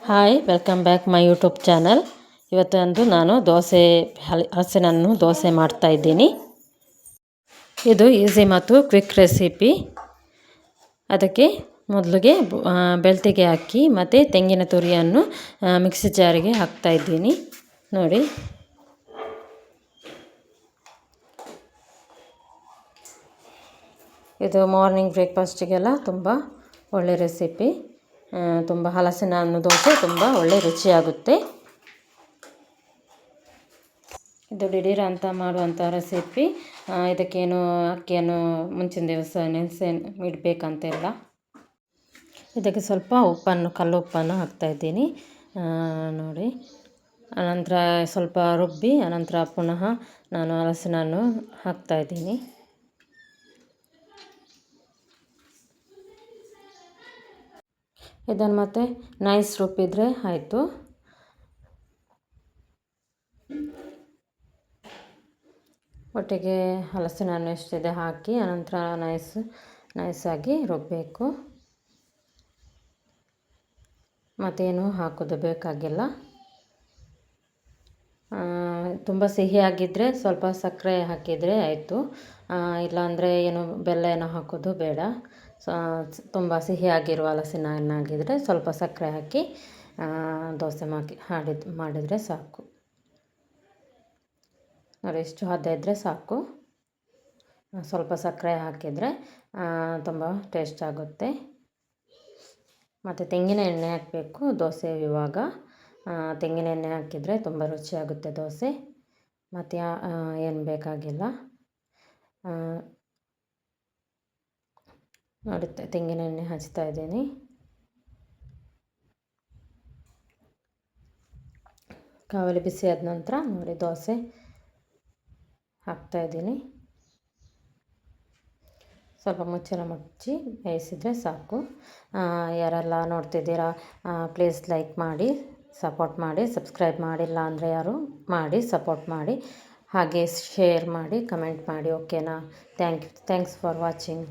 Hi, welcome back my YouTube channel. ಇವತ್ತಂದು ನಾನು ಹಲಸಿನನ್ನು ದೋಸೆ ಮಾಡ್ತಾಯಿದ್ದೀನಿ. ಇದು ಈಸಿ ಮತ್ತು ಕ್ವಿಕ್ ರೆಸಿಪಿ. ಅದಕ್ಕೆ ಮೊದಲಿಗೆ ಬೆಳ್ತಿಗೆ ಹಾಕಿ ಮತ್ತು ತೆಂಗಿನ ತುರಿಯನ್ನು ಮಿಕ್ಸಿ ಜಾರಿಗೆ ಹಾಕ್ತಾಯಿದ್ದೀನಿ. ನೋಡಿ, ಇದು ಮಾರ್ನಿಂಗ್ ಬ್ರೇಕ್ಫಾಸ್ಟಿಗೆಲ್ಲ ತುಂಬ ಒಳ್ಳೆ ರೆಸಿಪಿ. ತುಂಬ ಹಲಸಿನ ಹಣ್ಣು ದೋಸೆ ತುಂಬ ಒಳ್ಳೆ ರುಚಿಯಾಗುತ್ತೆ. ಇದು ದಿಢೀರ್ ಅಂತ ಮಾಡುವಂಥ ರೆಸಿಪಿ. ಇದಕ್ಕೇನು ಅಕ್ಕಿಯನ್ನು ಮುಂಚಿನ ದಿವಸ ನೆನೆಸಿ ಇಡಬೇಕಂತಿಲ್ಲ. ಇದಕ್ಕೆ ಸ್ವಲ್ಪ ಕಲ್ಲು ಉಪ್ಪನ್ನು ಹಾಕ್ತಾಯಿದ್ದೀನಿ. ನೋಡಿ, ಅನಂತರ ಸ್ವಲ್ಪ ರುಬ್ಬಿ ಅನಂತರ ಪುನಃ ನಾನು ಹಲಸಿನ ಹಣ್ಣು ಹಾಕ್ತಾಯಿದ್ದೀನಿ. ಇದನ್ನು ಮತ್ತೆ ನೈಸ್ ರುಬ್ಬಿದರೆ ಆಯಿತು. ಒಟ್ಟಿಗೆ ಹಲಸಿನ ಹಣ್ಣು ಎಷ್ಟಿದೆ ಹಾಕಿ ಅನಂತರ ನೈಸಾಗಿ ರುಬ್ಬಬೇಕು. ಮತ್ತೇನು ಹಾಕೋದು ಬೇಕಾಗಿಲ್ಲ. ತುಂಬ ಸಿಹಿಯಾಗಿದ್ದರೆ ಸ್ವಲ್ಪ ಸಕ್ಕರೆ ಹಾಕಿದರೆ ಆಯಿತು. ಇಲ್ಲಾಂದರೆ ಬೆಲ್ಲ ಏನೋ ಹಾಕೋದು ಬೇಡ. ತುಂಬ ಸಿಹಿಯಾಗಿರುವ ಹಲಸಿನ ಹಣ್ಣಾಗಿದ್ದರೆ ಸ್ವಲ್ಪ ಸಕ್ಕರೆ ಹಾಕಿ ದೋಸೆ ಮಾಡಿದರೆ ಸಾಕು. ನೋಡಿ, ಎಷ್ಟು ಹದ ಇದ್ದರೆ ಸಾಕು. ಸ್ವಲ್ಪ ಸಕ್ಕರೆ ಹಾಕಿದರೆ ತುಂಬ ಟೇಸ್ಟ್ ಆಗುತ್ತೆ. ಮತ್ತು ತೆಂಗಿನ ಎಣ್ಣೆ ಹಾಕಬೇಕು ದೋಸೆ ಇವಾಗ. ತೆಂಗಿನ ಎಣ್ಣೆ ಹಾಕಿದರೆ ತುಂಬ ರುಚಿಯಾಗುತ್ತೆ ದೋಸೆ. ಮತ್ತು ಏನು ಬೇಕಾಗಿಲ್ಲ. ನೋಡಿ, ತೆಂಗಿನ ಎಣ್ಣೆ ಹಚ್ತಾ ಇದ್ದೀನಿ. ಕಾವಲಿ ಬಿಸಿ ಆದ ನಂತರ ನೋಡಿ ದೋಸೆ ಹಾಕ್ತಾಯಿದ್ದೀನಿ. ಸ್ವಲ್ಪ ಮುಚ್ಚಳ ಮುಚ್ಚಿ ಬೇಯಿಸಿದರೆ ಸಾಕು. ಯಾರೆಲ್ಲ ನೋಡ್ತಿದ್ದೀರಾ ಪ್ಲೀಸ್ ಲೈಕ್ ಮಾಡಿ, ಸಪೋರ್ಟ್ ಮಾಡಿ. ಸಬ್ಸ್ಕ್ರೈಬ್ ಮಾಡಿಲ್ಲ ಅಂದರೆ ಯಾರು ಮಾಡಿ, ಸಪೋರ್ಟ್ ಮಾಡಿ. ಹಾಗೆ ಶೇರ್ ಮಾಡಿ, ಕಮೆಂಟ್ ಮಾಡಿ. ಓಕೆನಾ? Thanks for watching.